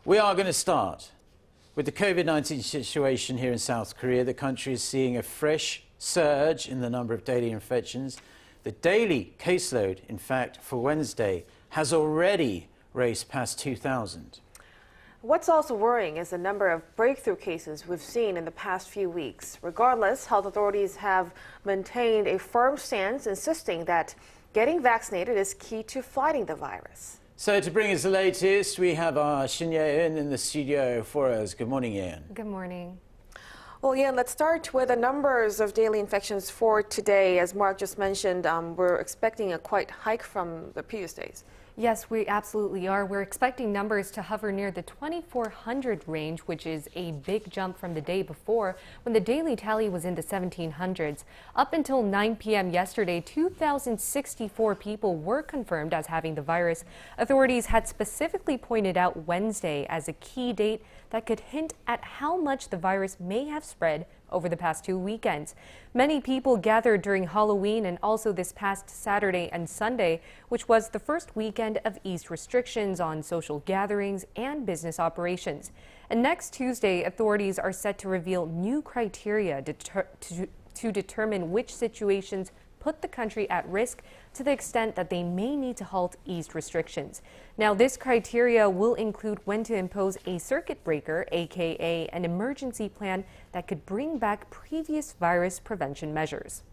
We are going to start with the COVID-19 situation here in South Korea. The country is seeing a fresh surge in the number of daily infections. The daily caseload, in fact, for Wednesday, has already raced past 2,000. What's also worrying is the number of breakthrough cases we've seen in the past few weeks. Regardless, health authorities have maintained a firm stance, insisting that getting vaccinated is key to fighting the virus. So to bring us the latest, we have our Shin Ye-eun in the studio for us. Good morning, Ye-eun. Good morning. Well, Ian, let's start with the numbers of daily infections for today. As Mark just mentioned, we're expecting a quite hike from the previous days. Yes, we absolutely are. We're expecting numbers to hover near the 2,400 range, which is a big jump from the day before when the daily tally was in the 1,700s. Up until 9 p.m. yesterday, 2,064 people were confirmed as having the virus. Authorities had specifically pointed out Wednesday as a key date that could hint at how much the virus may have spread over the past 2 weekends. Many people gathered during Halloween and also this past Saturday and Sunday, which was the first weekend of eased restrictions on social gatherings and business operations. And next Tuesday, authorities are set to reveal new criteria to determine which situations put the country at risk to the extent that they may need to halt eased restrictions. Now, this criteria will include when to impose a circuit breaker, aka an emergency plan that could bring back previous virus prevention measures.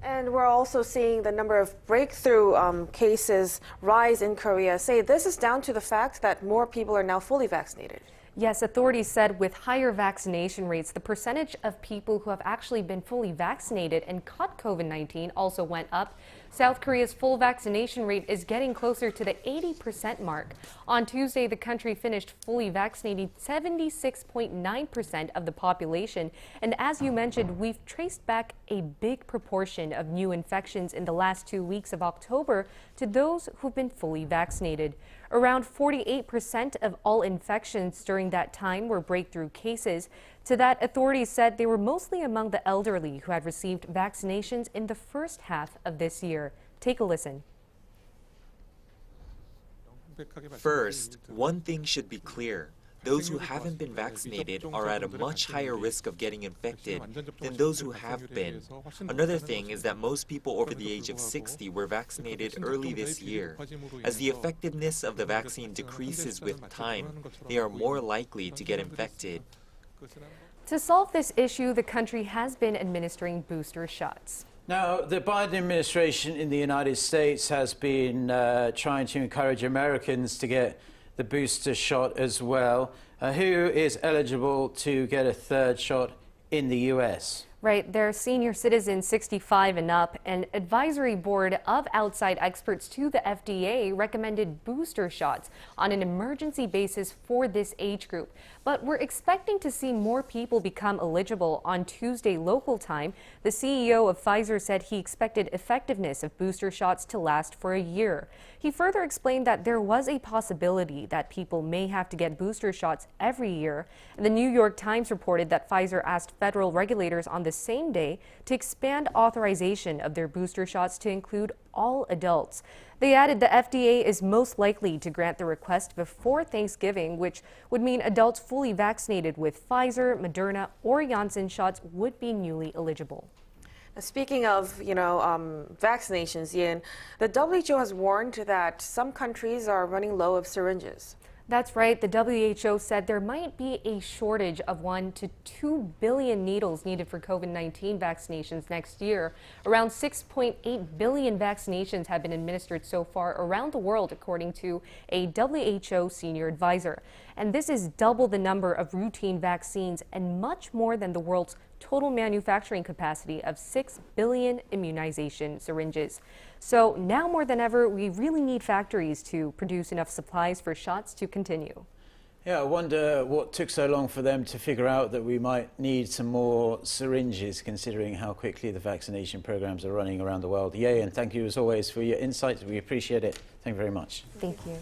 And we're also seeing the number of breakthrough cases rise in Korea. Say this is down to the fact that more people are now fully vaccinated. Yes, authorities said with higher vaccination rates, the percentage of people who have actually been fully vaccinated and caught COVID-19 also went up. South Korea's full vaccination rate is getting closer to the 80% mark. On Tuesday, the country finished fully vaccinating 76.9% of the population. And as you mentioned, we've traced back a big proportion of new infections in the last 2 weeks of October to those who've been fully vaccinated. Around 48% of all infections during that time were breakthrough cases. To that, authorities said they were mostly among the elderly who had received vaccinations in the first half of this year. Take a listen. First, one thing should be clear. Those who haven't been vaccinated are at a much higher risk of getting infected than those who have been. Another thing is that most people over the age of 60 were vaccinated early this year. As the effectiveness of the vaccine decreases with time, they are more likely to get infected. To solve this issue, the country has been administering booster shots. Now, the Biden administration in the United States has been trying to encourage Americans to get the booster shot as well. Who is eligible to get a third shot in the U.S.? Right, they're senior citizens 65 and up. An advisory board of outside experts to the FDA recommended booster shots on an emergency basis for this age group. But we're expecting to see more people become eligible on Tuesday local time. The CEO of Pfizer said he expected effectiveness of booster shots to last for a year. He further explained that there was a possibility that people may have to get booster shots every year. And the New York Times reported that Pfizer asked federal regulators on the same day to expand authorization of their booster shots to include all adults. They added the FDA is most likely to grant the request before Thanksgiving, which would mean adults fully vaccinated with Pfizer, Moderna, or Janssen shots would be newly eligible. Now, speaking of, vaccinations, Ian, the WHO has warned that some countries are running low of syringes. That's right. The WHO said there might be a shortage of 1 to 2 billion needles needed for COVID-19 vaccinations next year. Around 6.8 billion vaccinations have been administered so far around the world, according to a WHO senior advisor. And this is double the number of routine vaccines and much more than the world's total manufacturing capacity of 6 billion immunization syringes. So now more than ever, we really need factories to produce enough supplies for shots to continue. Yeah, I wonder what took so long for them to figure out that we might need some more syringes, considering how quickly the vaccination programs are running around the world. Ye-eun, thank you as always for your insights. We appreciate it. Thank you very much. Thank you.